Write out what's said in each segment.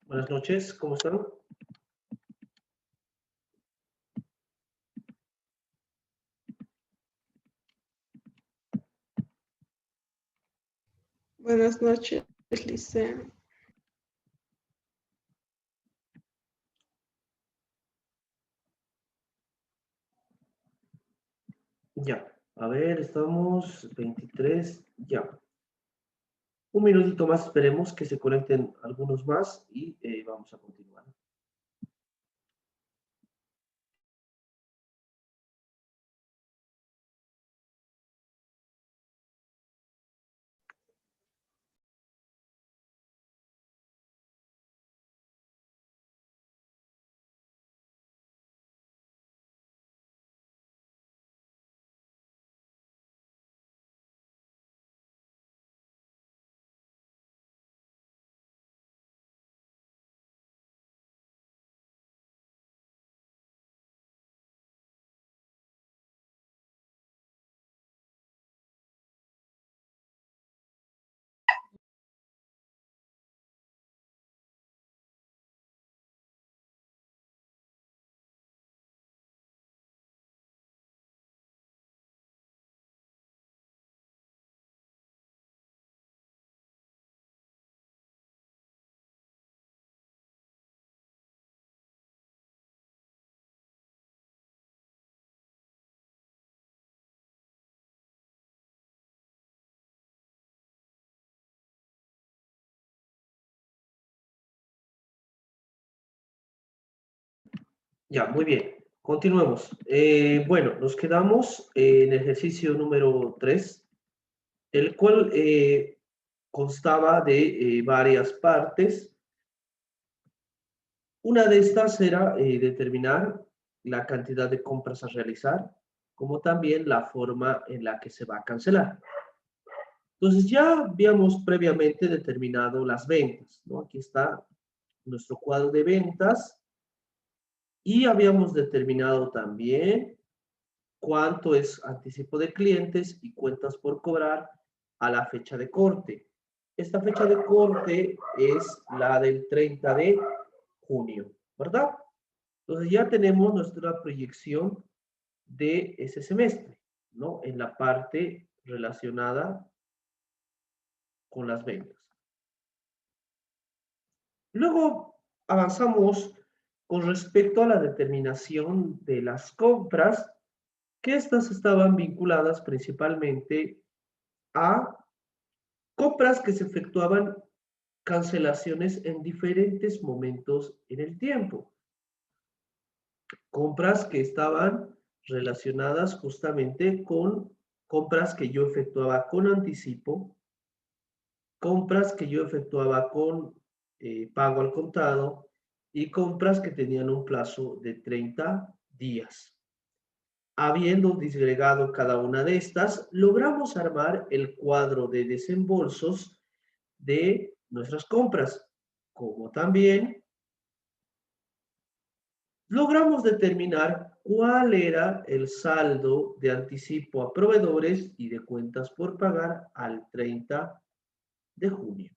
Buenas noches, ¿cómo están? Buenas noches, Licea. Ya, a ver, estamos 23, ya. Un minutito más, esperemos que se conecten algunos más y vamos a continuar. Ya, muy bien. Continuemos. Bueno, nos quedamos en el ejercicio número 3, el cual constaba de varias partes. Una de estas era determinar la cantidad de compras a realizar, como también la forma en la que se va a cancelar. Entonces ya habíamos previamente determinado las ventas, ¿no? Aquí está nuestro cuadro de ventas y habíamos determinado también cuánto es anticipo de clientes y cuentas por cobrar a la fecha de corte. Esta fecha de corte es la del 30 de junio, ¿verdad? Entonces ya tenemos nuestra proyección de ese semestre, ¿no? En la parte relacionada con las ventas. Luego avanzamos con respecto a la determinación de las compras, que estas estaban vinculadas principalmente a compras que se efectuaban cancelaciones en diferentes momentos en el tiempo. Compras que estaban relacionadas justamente con compras que yo efectuaba con anticipo, compras que yo efectuaba con pago al contado y compras que tenían un plazo de 30 días. Habiendo disgregado cada una de estas, logramos armar el cuadro de desembolsos de nuestras compras, como también logramos determinar cuál era el saldo de anticipo a proveedores y de cuentas por pagar al 30 de junio.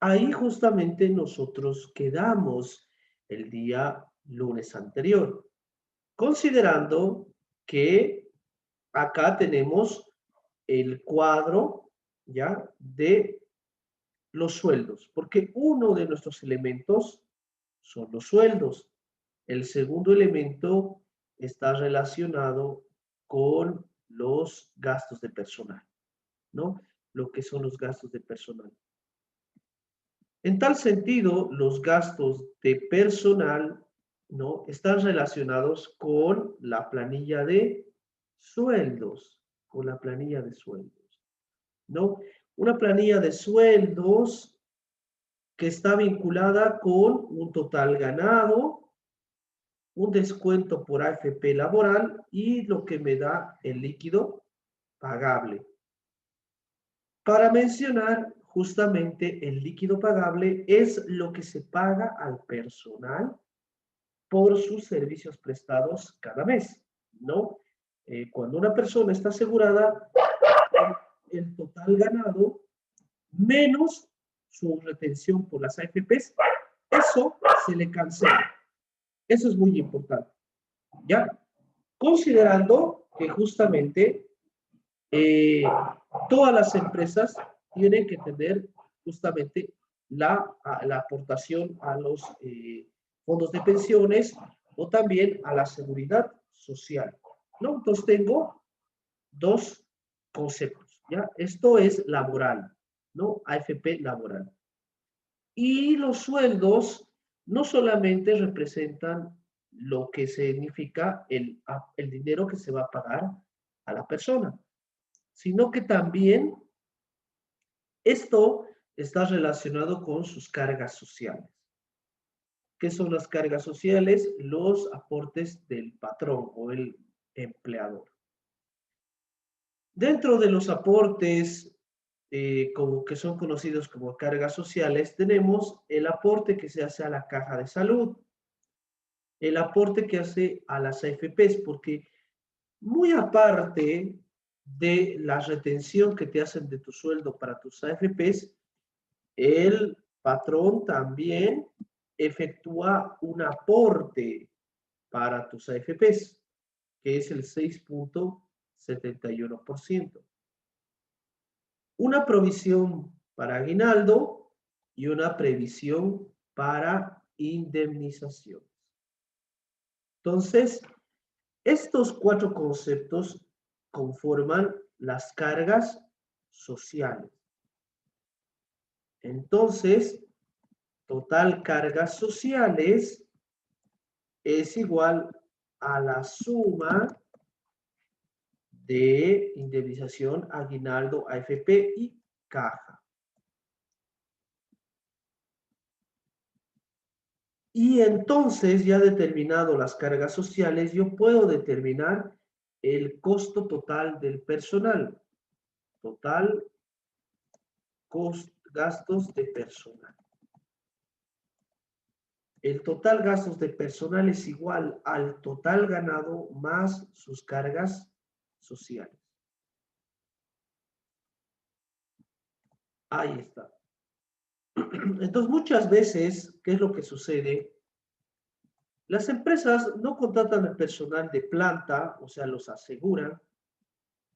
Ahí justamente nosotros quedamos el día lunes anterior, considerando que acá tenemos el cuadro ya de los sueldos, porque uno de nuestros elementos son los sueldos. El segundo elemento está relacionado con los gastos de personal, ¿no? Lo que son los gastos de personal. En tal sentido, los gastos de personal, ¿no? Están relacionados con la planilla de sueldos, con la planilla de sueldos, ¿no? Una planilla de sueldos que está vinculada con un total ganado, un descuento por AFP laboral y lo que me da el líquido pagable. Para mencionar justamente el líquido pagable es lo que se paga al personal por sus servicios prestados cada mes, ¿no? Cuando una persona está asegurada, el total ganado menos su retención por las AFPs eso se le cancela. Eso es muy importante, ¿ya? Considerando que justamente todas las empresas tienen que tener justamente la aportación a los fondos de pensiones o también a la seguridad social, ¿no? Entonces tengo dos conceptos, ¿ya? Esto es laboral, ¿no? AFP laboral. Y los sueldos no solamente representan lo que significa el dinero que se va a pagar a la persona, sino que también esto está relacionado con sus cargas sociales. ¿Qué son las cargas sociales? Los aportes del patrón o el empleador. Dentro de los aportes como que son conocidos como cargas sociales, tenemos el aporte que se hace a la caja de salud, el aporte que hace a las AFPs, porque muy aparte de la retención que te hacen de tu sueldo para tus AFPs, el patrón también efectúa un aporte para tus AFPs, que es el 6.71%. Una provisión para aguinaldo y una previsión para indemnización. Entonces, estos cuatro conceptos conforman las cargas sociales. Entonces, total cargas sociales es igual a la suma de indemnización, aguinaldo, AFP y caja. Y entonces, ya determinado las cargas sociales, yo puedo determinar el costo total del personal. Total gastos de personal. El total gastos de personal es igual al total ganado más sus cargas sociales. Ahí está. Entonces, muchas veces, ¿qué es lo que sucede? Las empresas no contratan el personal de planta, o sea, los aseguran,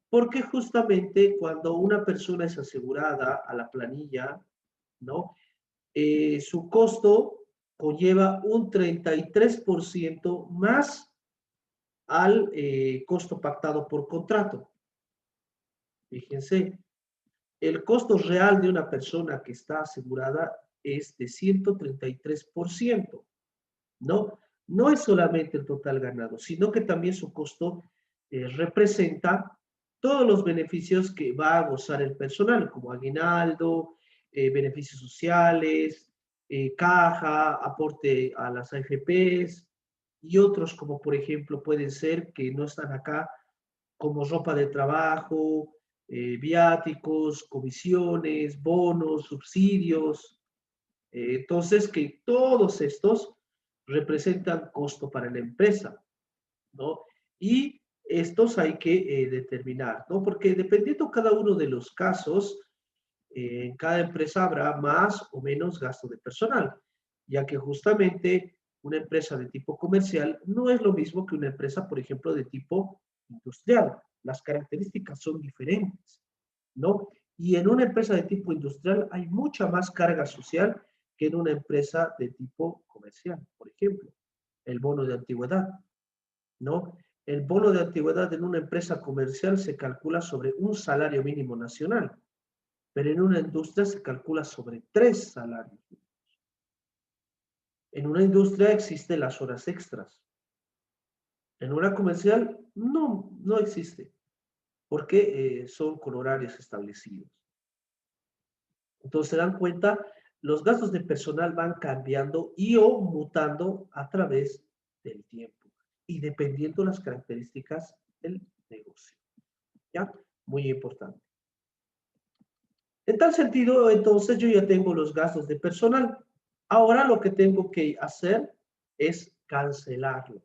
porque justamente cuando una persona es asegurada a la planilla, ¿no? Su costo conlleva un 33% más al costo pactado por contrato. Fíjense, el costo real de una persona que está asegurada es de 133%, ¿no? No es solamente el total ganado, sino que también su costo representa todos los beneficios que va a gozar el personal, como aguinaldo, beneficios sociales, caja, aporte a las AFPs y otros como por ejemplo pueden ser que no están acá como ropa de trabajo, viáticos, comisiones, bonos, subsidios. Entonces, que todos estos representan costo para la empresa, ¿no? Y estos hay que determinar, ¿no? Porque dependiendo cada uno de los casos, en cada empresa habrá más o menos gasto de personal, ya que justamente una empresa de tipo comercial no es lo mismo que una empresa, por ejemplo, de tipo industrial. Las características son diferentes, ¿no? Y en una empresa de tipo industrial hay mucha más carga social que en una empresa de tipo comercial. Por ejemplo, el bono de antigüedad, ¿no? El bono de antigüedad en una empresa comercial se calcula sobre un salario mínimo nacional, pero en una industria se calcula sobre 3 salarios. En una industria existen las horas extras. En una comercial no existe, porque son con horarios establecidos. Entonces se dan cuenta, los gastos de personal van cambiando y o mutando a través del tiempo y dependiendo las características del negocio. ¿Ya? Muy importante. En tal sentido, entonces yo ya tengo los gastos de personal. Ahora lo que tengo que hacer es cancelarlos.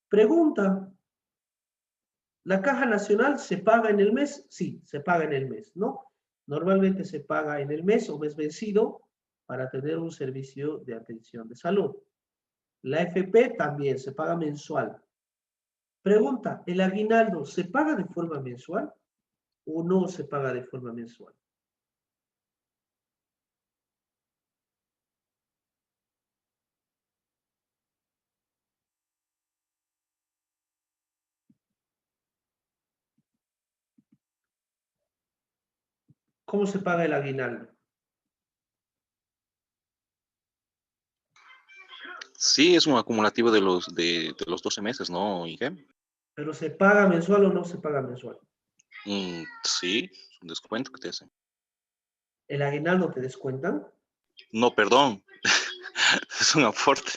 Pregunta, ¿la caja nacional se paga en el mes? Sí, se paga en el mes, ¿no? Normalmente se paga en el mes o mes vencido para tener un servicio de atención de salud. La AFP también se paga mensual. Pregunta, ¿el aguinaldo se paga de forma mensual o no se paga de forma mensual? ¿Cómo se paga el aguinaldo? Sí, es un acumulativo de los 12 meses, ¿no, Ige? ¿Pero se paga mensual o no se paga mensual? Sí, es un descuento que te hacen. ¿El aguinaldo te descuentan? No, perdón, es un aporte.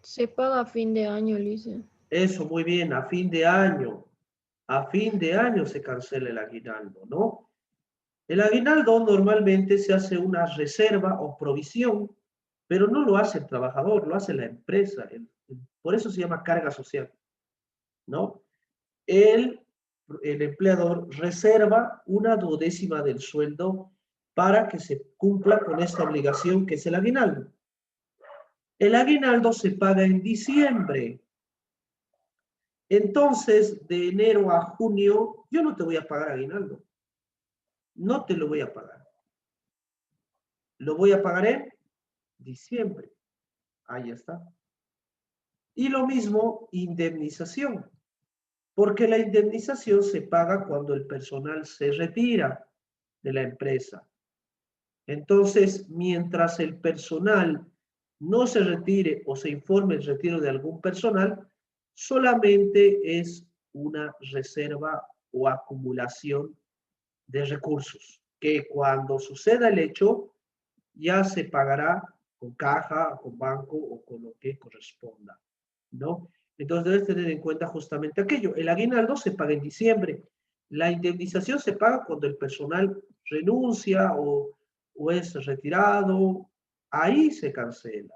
Se paga a fin de año, Lice. Eso, muy bien, a fin de año. A fin de año se cancela el aguinaldo, ¿no? El aguinaldo normalmente se hace una reserva o provisión, pero no lo hace el trabajador, lo hace la empresa. Por eso se llama carga social, ¿no? El, el empleador reserva una duodécima del sueldo para que se cumpla con esta obligación que es el aguinaldo. El aguinaldo se paga en diciembre. Entonces, de enero a junio, yo no te voy a pagar aguinaldo. No te lo voy a pagar. Lo voy a pagar en diciembre. Ahí está. Y lo mismo, indemnización. Porque la indemnización se paga cuando el personal se retira de la empresa. Entonces, mientras el personal no se retire o se informe el retiro de algún personal, solamente es una reserva o acumulación de recursos, que cuando suceda el hecho ya se pagará con caja, con banco o con lo que corresponda, ¿no? Entonces debes tener en cuenta justamente aquello. El aguinaldo se paga en diciembre. La indemnización se paga cuando el personal renuncia o es retirado. Ahí se cancela.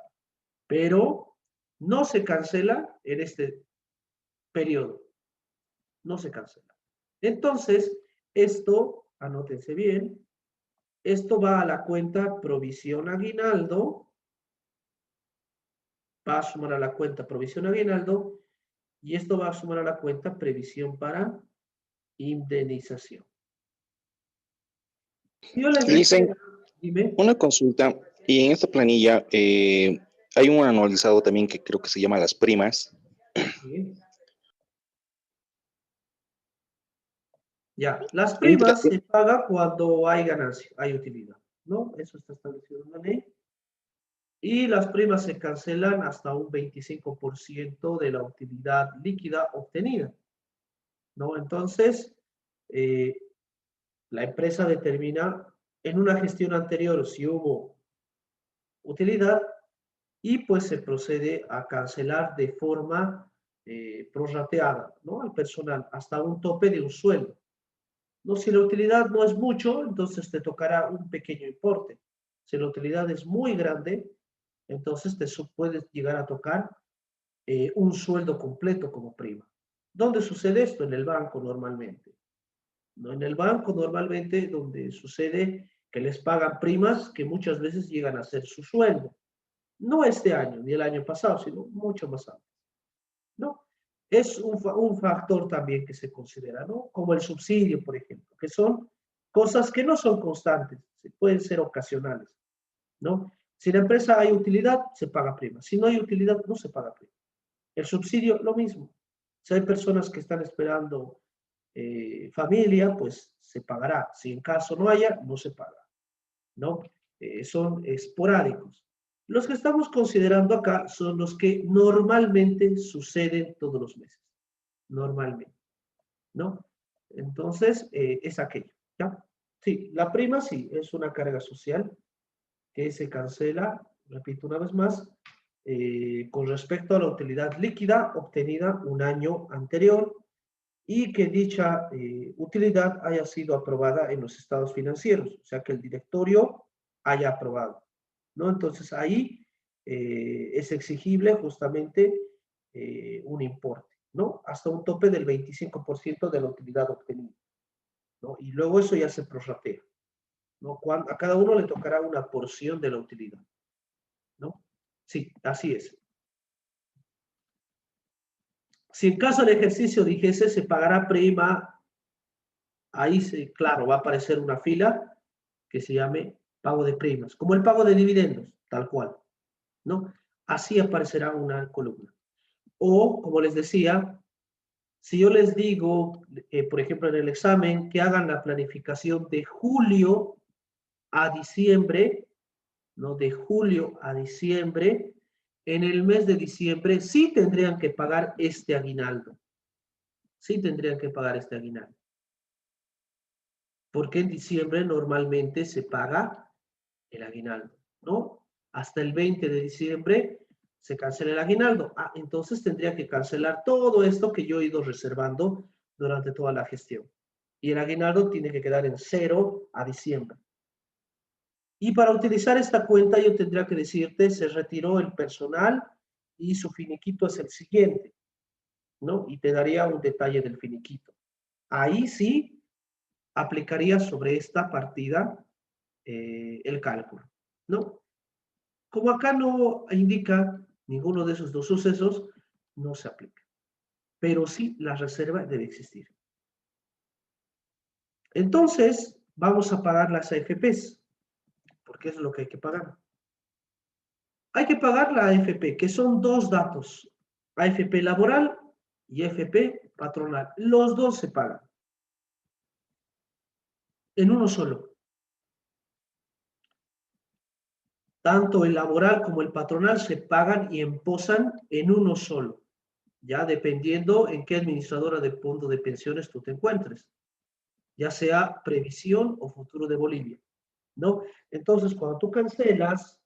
Pero no se cancela en este periodo. No se cancela. Entonces, esto, anótense bien, esto va a la cuenta provisión aguinaldo, va a sumar a la cuenta provisión aguinaldo y esto va a sumar a la cuenta previsión para indemnización. Yo les Licen, decía, dime. una consulta, y en esta planilla hay un anualizado también que creo que se llama las primas. Sí. Ya, las Entra, primas se pagan cuando hay ganancia, hay utilidad, ¿no? Eso está establecido en la ley. Y las primas se cancelan hasta un 25% de la utilidad líquida obtenida, ¿no? Entonces, eh, la empresa determina en una gestión anterior si hubo utilidad y pues se procede a cancelar de forma prorrateada, ¿no? Al personal hasta un tope de un sueldo. No, si la utilidad no es mucho, entonces te tocará un pequeño importe. Si la utilidad es muy grande, entonces te puedes llegar a tocar un sueldo completo como prima. ¿Dónde sucede esto? En el banco normalmente. ¿No? En el banco normalmente donde sucede que les pagan primas que muchas veces llegan a ser su sueldo. No este año, ni el año pasado, sino mucho más antes. ¿No? Es un factor también que se considera, ¿no? Como el subsidio, por ejemplo, que son cosas que no son constantes, pueden ser ocasionales, ¿no? Si en la empresa hay utilidad, se paga prima. Si no hay utilidad, no se paga prima. El subsidio, lo mismo. Si hay personas que están esperando familia, pues se pagará. Si en caso no haya, no se paga, ¿no? Son esporádicos. Los que estamos considerando acá son los que normalmente suceden todos los meses. Normalmente, ¿no? Entonces, es aquello, ¿ya? Sí, la prima sí, es una carga social que se cancela, repito una vez más, con respecto a la utilidad líquida obtenida un año anterior y que dicha utilidad haya sido aprobada en los estados financieros, o sea, que el directorio haya aprobado, ¿no? Entonces ahí es exigible justamente un importe, ¿no? Hasta un tope del 25% de la utilidad obtenida, ¿no? Y luego eso ya se prorratea, ¿no? A cada uno le tocará una porción de la utilidad, ¿no? Sí, así es. Si en caso del ejercicio dijese se pagará prima, ahí claro, va a aparecer una fila que se llame pago de primas, como el pago de dividendos, tal cual, ¿no? Así aparecerá una columna. O, como les decía, si yo les digo, por ejemplo, en el examen, que hagan la planificación de julio a diciembre, ¿no? De julio a diciembre, en el mes de diciembre sí tendrían que pagar este aguinaldo. Sí tendrían que pagar este aguinaldo. Porque en diciembre normalmente se paga el aguinaldo, ¿no? Hasta el 20 de diciembre se cancela el aguinaldo. Ah, entonces tendría que cancelar todo esto que yo he ido reservando durante toda la gestión. Y el aguinaldo tiene que quedar en 0 a diciembre. Y para utilizar esta cuenta yo tendría que decirte, se retiró el personal y su finiquito es el siguiente, ¿no? Y te daría un detalle del finiquito. Ahí sí aplicaría sobre esta partida el cálculo, ¿no? Como acá no indica ninguno de esos dos sucesos, no se aplica. Pero sí la reserva debe existir. Entonces, vamos a pagar las AFPs, porque es lo que hay que pagar. Hay que pagar la AFP, que son dos datos, AFP laboral y AFP patronal. Los dos se pagan en uno solo. Tanto el laboral como el patronal se pagan y emposan en uno solo, ya dependiendo en qué administradora de fondo de pensiones tú te encuentres, ya sea Previsión o Futuro de Bolivia, ¿no? Entonces, cuando tú cancelas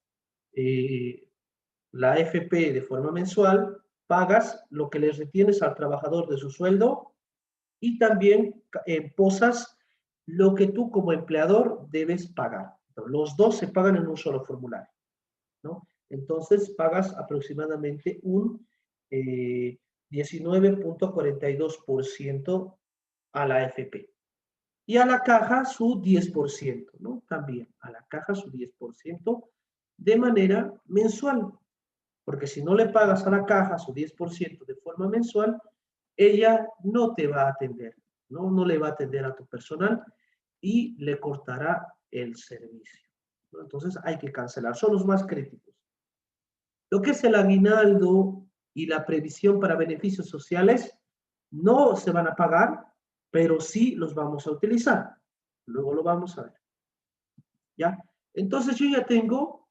la AFP de forma mensual, pagas lo que le retienes al trabajador de su sueldo y también posas lo que tú como empleador debes pagar. Los dos se pagan en un solo formulario, ¿no? Entonces pagas aproximadamente un 19.42% a la AFP. Y a la caja su 10%, ¿no? También a la caja su 10% de manera mensual. Porque si no le pagas a la caja su 10% de forma mensual, ella no te va a atender, ¿no? No le va a atender a tu personal y le cortará el servicio, ¿no? Entonces hay que cancelar, son los más críticos. Lo que es el aguinaldo y la previsión para beneficios sociales no se van a pagar, pero sí los vamos a utilizar. Luego lo vamos a ver, ¿ya? Entonces yo ya tengo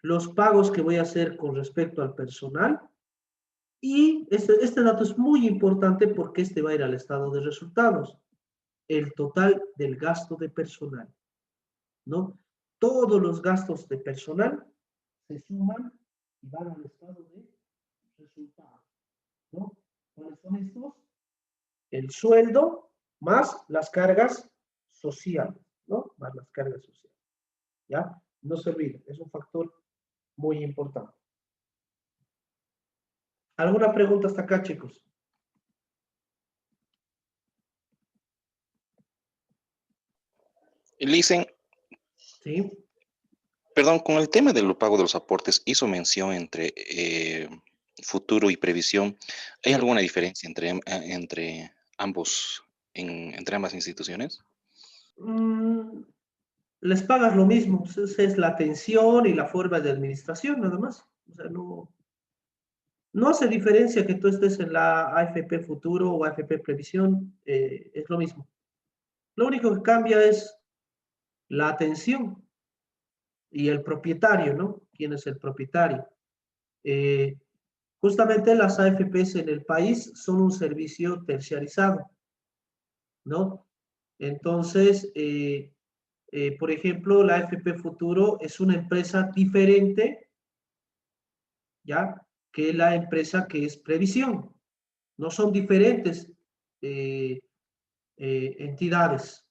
los pagos que voy a hacer con respecto al personal. Y este dato es muy importante porque este va a ir al estado de resultados. El total del gasto de personal, ¿no? Todos los gastos de personal se suman y van al estado de resultados, ¿no? ¿Cuáles son estos? El sueldo más las cargas sociales, ¿no? Más las cargas sociales, ¿ya? No se olviden, es un factor muy importante. ¿Alguna pregunta hasta acá, chicos? Licen, Sí. perdón, con el tema del pago de los aportes, hizo mención entre futuro y previsión. ¿Hay alguna diferencia entre ambos, entre ambas instituciones? Les pagas lo mismo, pues esa es la atención y la forma de administración, nada más. O sea, no hace diferencia que tú estés en la AFP Futuro o AFP Previsión, es lo mismo. Lo único que cambia es la atención y el propietario, ¿no? ¿Quién es el propietario? Eh, Justamente las AFPs en el país son un servicio terciarizado, ¿no? Entonces, por ejemplo, la AFP Futuro es una empresa diferente, ¿ya? Que la empresa que es Previsión. No son diferentes entidades,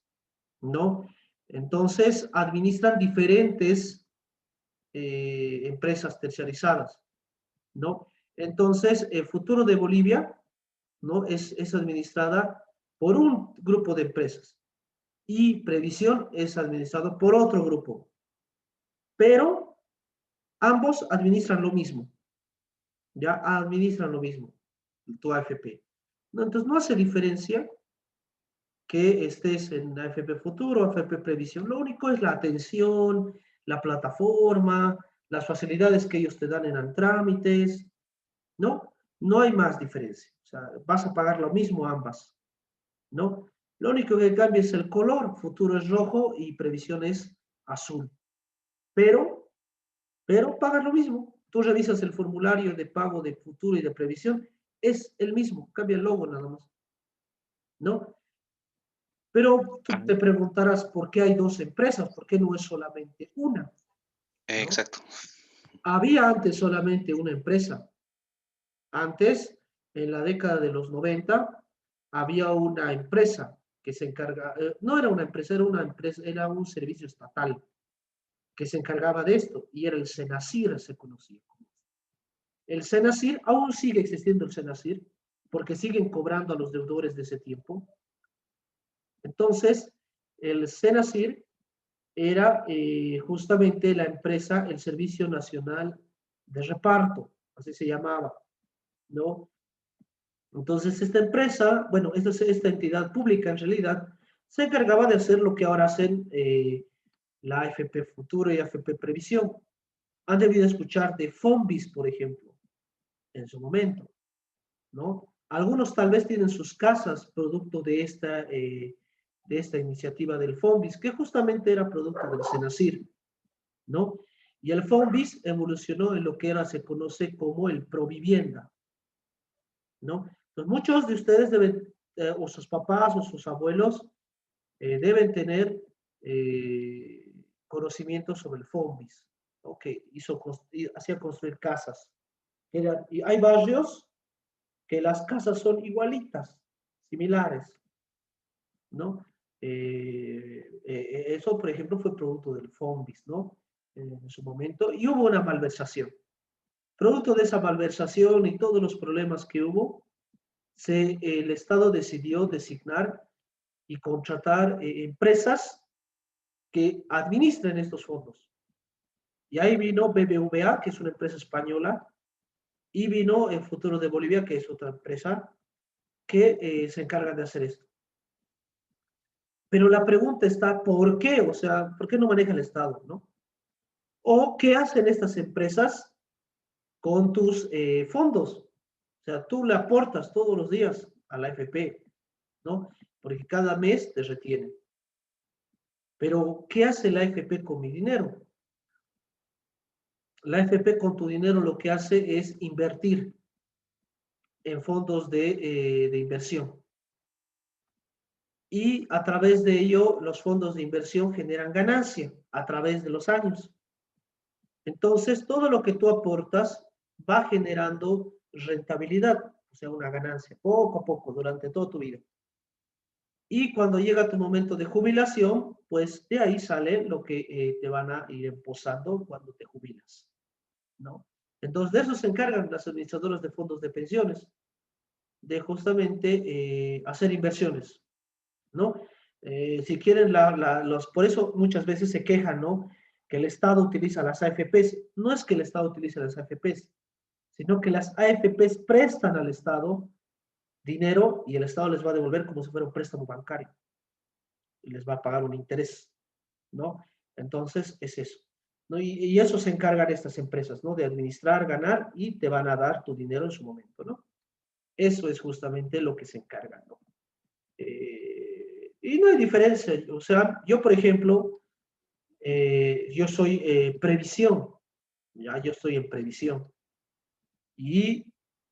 ¿no? Entonces, administran diferentes empresas terciarizadas, ¿no? Entonces, el Futuro de Bolivia, ¿no? Es administrada por un grupo de empresas. y previsión es administrado por otro grupo, pero ambos administran lo mismo, ya administran lo mismo, tu AFP. No, entonces no hace diferencia que estés en AFP Futuro, AFP Previsión. Lo único es la atención, la plataforma, las facilidades que ellos te dan en trámites, ¿no? No hay más diferencia. O sea, vas a pagar lo mismo ambas, ¿no? Lo único que cambia es el color. Futuro es rojo y Previsión es azul. Pero pagas lo mismo. Tú revisas el formulario de pago de Futuro y de Previsión, es el mismo, cambia el logo nada más, ¿no? Pero tú Ah, te preguntarás por qué hay dos empresas, por qué no es solamente una, ¿no? exacto. Había antes solamente una empresa. Antes, en la década de los 90, había una empresa que se encarga, no era una empresa, era un servicio estatal que se encargaba de esto, y era el Senasir, se conocía. El Senasir, aún sigue existiendo el Senasir, porque siguen cobrando a los deudores de ese tiempo. Entonces, el Senasir era justamente la empresa, el Servicio Nacional de Reparto, así se llamaba, ¿no? Entonces, esta empresa, bueno, esta entidad pública en realidad, se encargaba de hacer lo que ahora hacen la AFP Futuro y AFP Previsión. Han debido escuchar de Fonbis, por ejemplo, en su momento, ¿no? Algunos tal vez tienen sus casas producto de esta iniciativa del Fonbis, que justamente era producto del Senasir, ¿no? Y el Fonbis evolucionó en lo que ahora se conoce como el Provivienda, ¿no? Entonces, muchos de ustedes deben, o sus papás o sus abuelos, deben tener conocimiento sobre el Fonbis, ¿no? Que hacía construir casas. Y hay barrios que las casas son igualitas, similares, ¿no? Eso, por ejemplo, fue producto del Fonbis, ¿no? En su momento, y hubo una malversación. Producto de esa malversación y todos los problemas que hubo, el Estado decidió designar y contratar empresas que administren estos fondos. Y ahí vino BBVA, que es una empresa española, y vino el Futuro de Bolivia, que es otra empresa que se encarga de hacer esto. Pero la pregunta está, ¿por qué? O sea, ¿por qué no maneja el Estado, no? ¿O qué hacen estas empresas con tus fondos? O sea, tú le aportas todos los días a la AFP, ¿no? Porque cada mes te retienen. Pero, ¿qué hace la AFP con mi dinero? La AFP con tu dinero lo que hace es invertir en fondos de inversión. Y a través de ello, los fondos de inversión generan ganancia a través de los años. Entonces, todo lo que tú aportas va generando rentabilidad, o sea, una ganancia, poco a poco, durante toda tu vida. Y cuando llega tu momento de jubilación, pues de ahí sale lo que te van a ir emposando cuando te jubilas, ¿no? Entonces, de eso se encargan las administradoras de fondos de pensiones, de justamente hacer inversiones, ¿no? Si quieren, por eso muchas veces se quejan, ¿no? Que el Estado utiliza las AFPs. No es que el Estado utilice las AFPs, sino que las AFPs prestan al Estado dinero y el Estado les va a devolver como si fuera un préstamo bancario y les va a pagar un interés, ¿no? Entonces, es eso, ¿no? Y eso se encargan estas empresas, ¿no? De administrar, ganar y te van a dar tu dinero en su momento, ¿no? Eso es justamente lo que se encargan, ¿no? Y no hay diferencia. O sea, yo, por ejemplo, yo soy previsión, ya yo estoy en previsión. ¿Y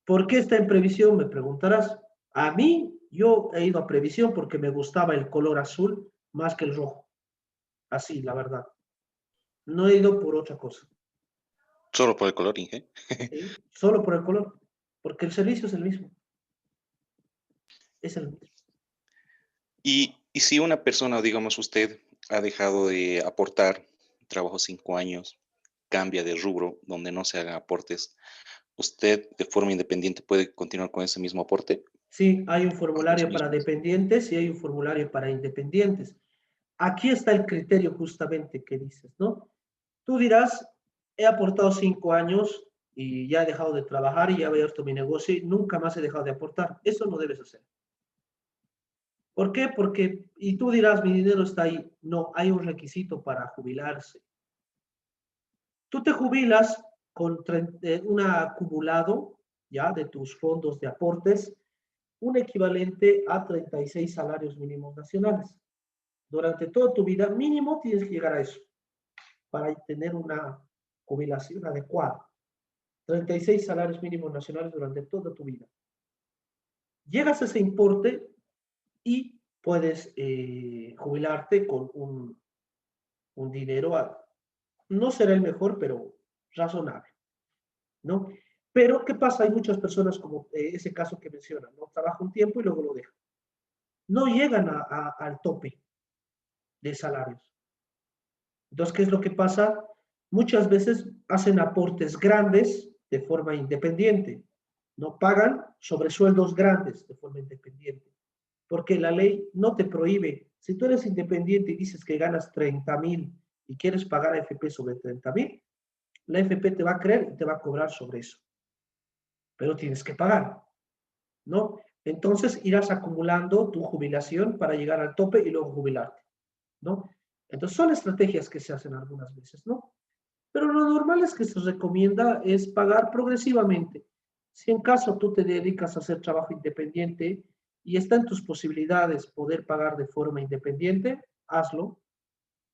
por qué está en previsión? Me preguntarás. A mí, yo he ido a previsión porque me gustaba el color azul más que el rojo. Así, la verdad. No he ido por otra cosa. Solo por el color, Inge. ¿Sí? Solo por el color. Porque el servicio es el mismo. Es el mismo. Y si una persona, digamos usted, ha dejado de aportar, trabajó 5 años, cambia de rubro donde no se hagan aportes, ¿usted de forma independiente puede continuar con ese mismo aporte? Sí, hay un Con los formulario para mismos. dependientes y hay un formulario para independientes. aquí está el criterio justamente que dices, ¿no? Tú dirás, he aportado 5 años y ya he dejado de trabajar y ya he abierto mi negocio y nunca más he dejado de aportar. Eso no debes hacer. ¿Por qué? Porque, y tú dirás, mi dinero está ahí. No, hay un requisito para jubilarse. Tú te jubilas con un acumulado, ¿ya? De tus fondos de aportes, un equivalente a 36 salarios mínimos nacionales. Durante toda tu vida, mínimo tienes que llegar a eso para tener una jubilación adecuada. 36 salarios mínimos nacionales durante toda tu vida. Llegas a ese importe y puedes jubilarte con un dinero, no será el mejor, pero razonable, ¿no? Pero, ¿qué pasa? Hay muchas personas como ese caso que mencionan, ¿no? Trabaja un tiempo y luego lo deja. No llegan al tope de salarios. Entonces, ¿qué es lo que pasa? Muchas veces hacen aportes grandes de forma independiente. No pagan sobresueldos grandes de forma independiente. Porque la ley no te prohíbe. Si tú eres independiente y dices que ganas 30,000 y quieres pagar a AFP sobre 30,000, la AFP te va a creer y te va a cobrar sobre eso. Pero tienes que pagar, ¿no? Entonces irás acumulando tu jubilación para llegar al tope y luego jubilarte, ¿no? Entonces son estrategias que se hacen algunas veces, ¿no? Pero lo normal es que se recomienda es pagar progresivamente. Si en caso tú te dedicas a hacer trabajo independiente y está en tus posibilidades poder pagar de forma independiente, hazlo,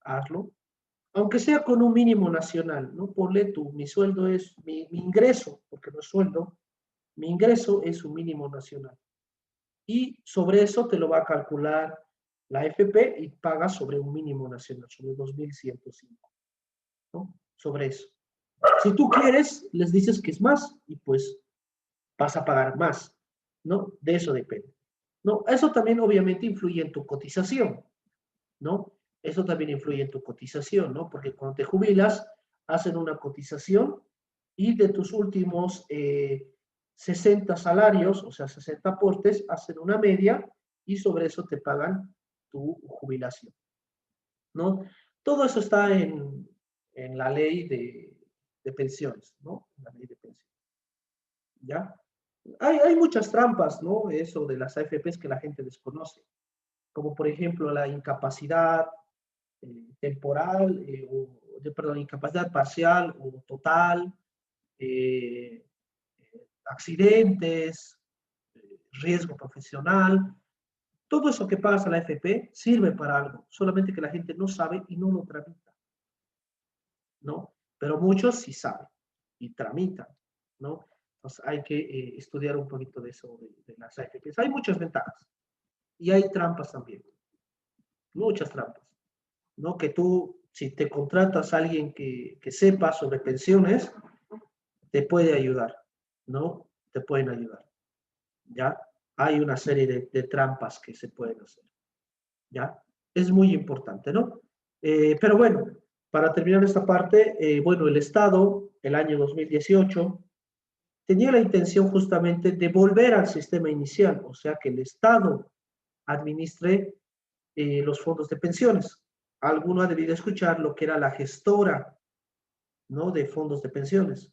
hazlo. Aunque sea con un mínimo nacional, ¿no? Ponle tú, mi sueldo es, mi ingreso, porque no es sueldo, mi ingreso es un mínimo nacional. Y sobre eso te lo va a calcular la AFP y pagas sobre un mínimo nacional, sobre 2,105, ¿no? Sobre eso. Si tú quieres, les dices que es más y pues vas a pagar más, ¿no? De eso depende. ¿No? Eso también obviamente influye en tu cotización, ¿no? Eso también influye en tu cotización, ¿no? Porque cuando te jubilas, hacen una cotización y de tus últimos 60 salarios, o sea, 60 aportes, hacen una media y sobre eso te pagan tu jubilación, ¿no? Todo eso está en la ley de pensiones, ¿no? La ley de pensiones, ¿ya? Hay muchas trampas, ¿no? Eso de las AFPs que la gente desconoce, como por ejemplo la incapacidad temporal, perdón, incapacidad parcial o total, eh, accidentes, riesgo profesional. Todo eso que pasa a la AFP sirve para algo, solamente que la gente no sabe y no lo tramita, ¿no? Pero muchos sí saben y tramitan, ¿no? Entonces hay que estudiar un poquito de eso, de las AFPs. Hay muchas ventajas y hay trampas también, muchas trampas, ¿no? Que tú, si te contratas a alguien que sepa sobre pensiones, te puede ayudar, ¿no? Te pueden ayudar, ¿ya? Hay una serie de trampas que se pueden hacer, ¿ya? Es muy importante, ¿no? Pero bueno, para terminar esta parte, bueno, el Estado, el año 2018, tenía la intención justamente de volver al sistema inicial, o sea, que el Estado administre los fondos de pensiones. Alguno ha debido escuchar lo que era la gestora, ¿no? De fondos de pensiones.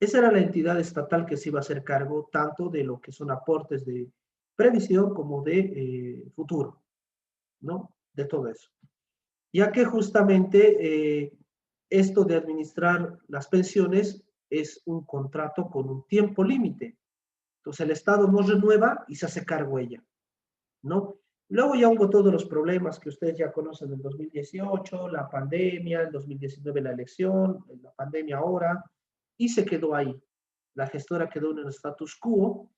Esa era la entidad estatal que se iba a hacer cargo tanto de lo que son aportes de previsión como de futuro, ¿no? De todo eso. Ya que justamente esto de administrar las pensiones es un contrato con un tiempo límite. Entonces el Estado no renueva y se hace cargo ella, ¿no? Luego ya hubo todos los problemas que ustedes ya conocen del 2018, la pandemia, el 2019 la elección, la pandemia ahora, y se quedó ahí. La gestora quedó en el status quo,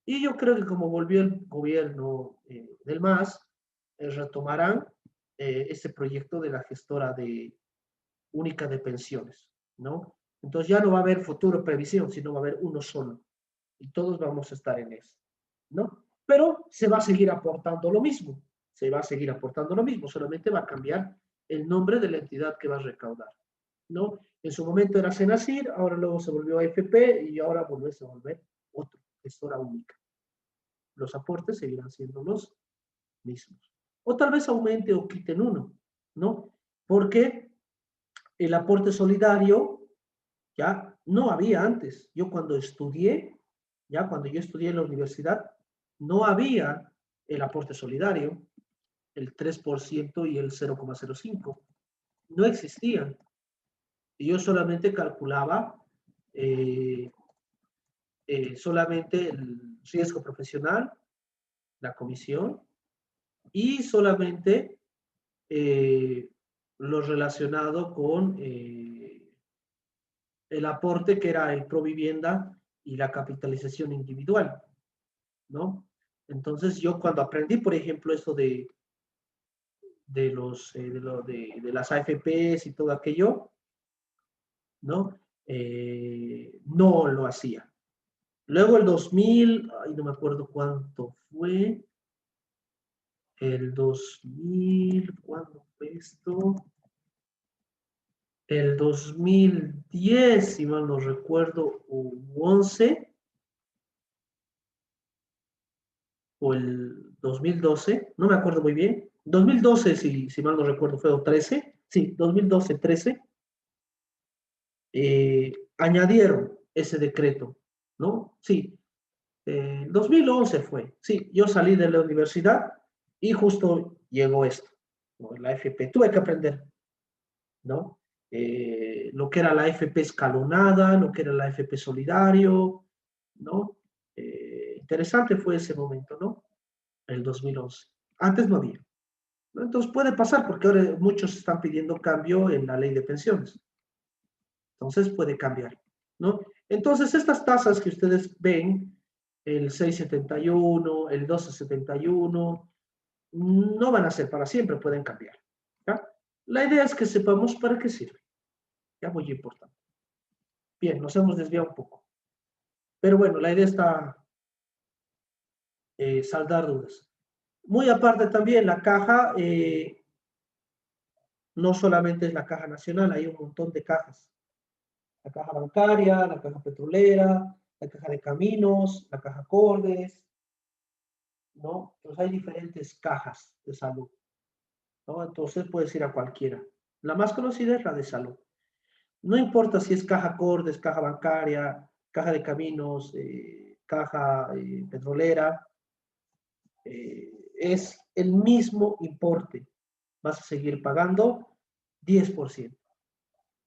y yo creo que como volvió el gobierno del MAS, retomarán este proyecto de la gestora única de pensiones, ¿no? Entonces ya no va a haber futuro previsión, sino va a haber uno solo, y todos vamos a estar en eso, ¿no? Pero se va a seguir aportando lo mismo, se va a seguir aportando lo mismo, solamente va a cambiar el nombre de la entidad que va a recaudar, ¿no? En su momento era Senacir, ahora luego se volvió AFP y ahora vuelve a volver otro, gestora única. Los aportes seguirán siendo los mismos. O tal vez aumente o quiten uno, ¿no? Porque el aporte solidario ya no había antes. Yo cuando estudié, ya cuando yo estudié en la universidad, no había el aporte solidario, el 3% y el 0,05. No existían. Y yo solamente calculaba solamente el riesgo profesional, la comisión, y solamente lo relacionado con el aporte que era el Provivienda y la capitalización individual, ¿no? Entonces yo cuando aprendí, por ejemplo, esto de las AFPs y todo aquello, ¿no? No lo hacía. Luego el 2000, ay, no me acuerdo cuánto fue, el 2000, ¿cuándo fue esto? El 2010, si mal no recuerdo, o 11, o el 2012, no me acuerdo muy bien. 2012, si mal no recuerdo, fue o 13, sí, 2012, 13, añadieron ese decreto, ¿no? Sí, 2011 fue, sí, yo salí de la universidad y justo llegó esto, ¿no? La FP, tuve que aprender, ¿no? Lo que era la FP escalonada, lo que era la FP solidario, ¿no? Interesante fue ese momento, ¿no? El 2011. Antes no había, ¿no? Entonces puede pasar porque ahora muchos están pidiendo cambio en la ley de pensiones. Entonces puede cambiar, ¿no? Entonces estas tasas que ustedes ven, el 6,71, el 12,71, no van a ser para siempre, pueden cambiar. ¿Ya? La idea es que sepamos para qué sirve. Ya, muy importante. Bien, nos hemos desviado un poco. Pero bueno, la idea está saldar dudas. Muy aparte también, la caja no solamente es la caja nacional, hay un montón de cajas. La caja bancaria, la caja petrolera, la caja de caminos, la caja Cordes, ¿no? Entonces hay diferentes cajas de salud, ¿no? Entonces puedes ir a cualquiera. La más conocida es la de salud. No importa si es caja Cordes, caja bancaria, caja de caminos, caja petrolera, es el mismo importe. Vas a seguir pagando 10%.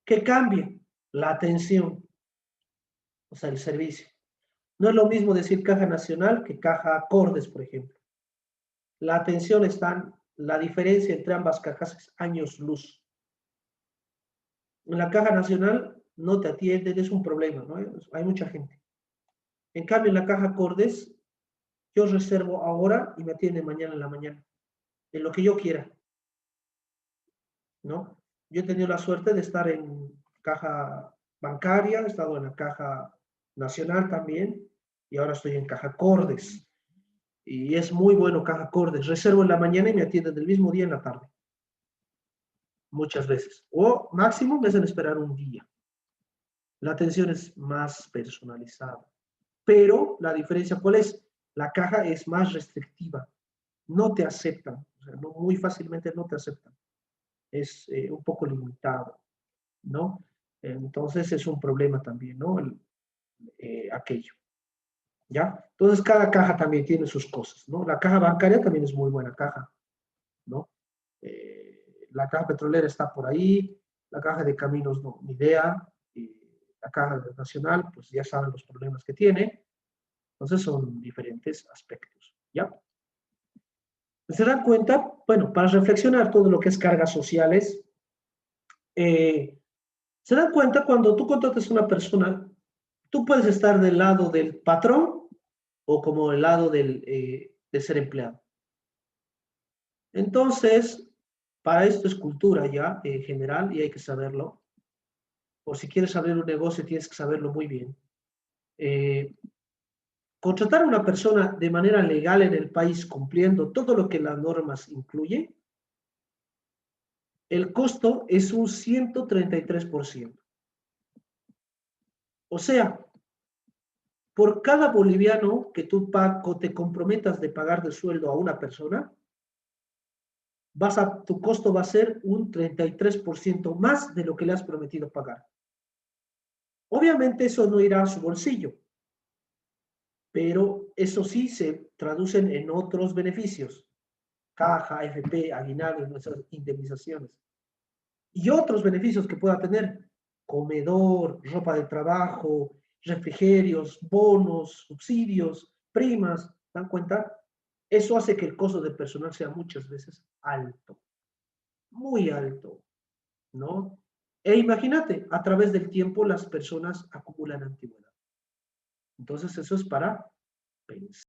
¿Qué cambia? La atención, o sea, el servicio. No es lo mismo decir caja nacional que caja Cordes, por ejemplo. La atención está, la diferencia entre ambas cajas es años luz. En la caja nacional no te atienden, es un problema, ¿no? Hay mucha gente. En cambio, en la caja Cordes, yo reservo ahora y me atienden mañana en la mañana, en lo que yo quiera, ¿no? Yo he tenido la suerte de estar en caja bancaria, he estado en la caja nacional también, y ahora estoy en caja Cordes. Y es muy bueno caja Cordes. Reservo en la mañana y me atienden el mismo día en la tarde. Muchas veces. O máximo me hacen esperar un día. La atención es más personalizada. Pero la diferencia, ¿cuál es? La caja es más restrictiva. No te aceptan. O sea, no, muy fácilmente no te aceptan. Es un poco limitado, ¿no? Entonces es un problema también, ¿no? Aquello. ¿Ya? Entonces cada caja también tiene sus cosas, ¿no? La caja bancaria también es muy buena caja, ¿no? La caja petrolera está por ahí, la caja de caminos no, ni idea, y la caja nacional, pues ya saben los problemas que tiene, entonces son diferentes aspectos, ¿ya? ¿Se dan cuenta? Bueno, para reflexionar todo lo que es cargas sociales, se dan cuenta cuando tú contratas a una persona, tú puedes estar del lado del patrón o como del lado de ser empleado. Entonces, para esto es cultura ya en general y hay que saberlo. O si quieres abrir un negocio tienes que saberlo muy bien. Contratar a una persona de manera legal en el país cumpliendo todo lo que las normas incluye, el costo es un 133%. O sea, por cada boliviano que tú te comprometas de pagar de sueldo a una persona, tu costo va a ser un 33% más de lo que le has prometido pagar. Obviamente eso no irá a su bolsillo, pero eso sí se traducen en otros beneficios. Caja, AFP, aguinaldo, nuestras indemnizaciones. Y otros beneficios que pueda tener, comedor, ropa de trabajo, refrigerios, bonos, subsidios, primas, ¿dan cuenta? Eso hace que el costo del personal sea muchas veces alto, muy alto, ¿no? E imagínate, a través del tiempo las personas acumulan antigüedad. Entonces eso es para pensar.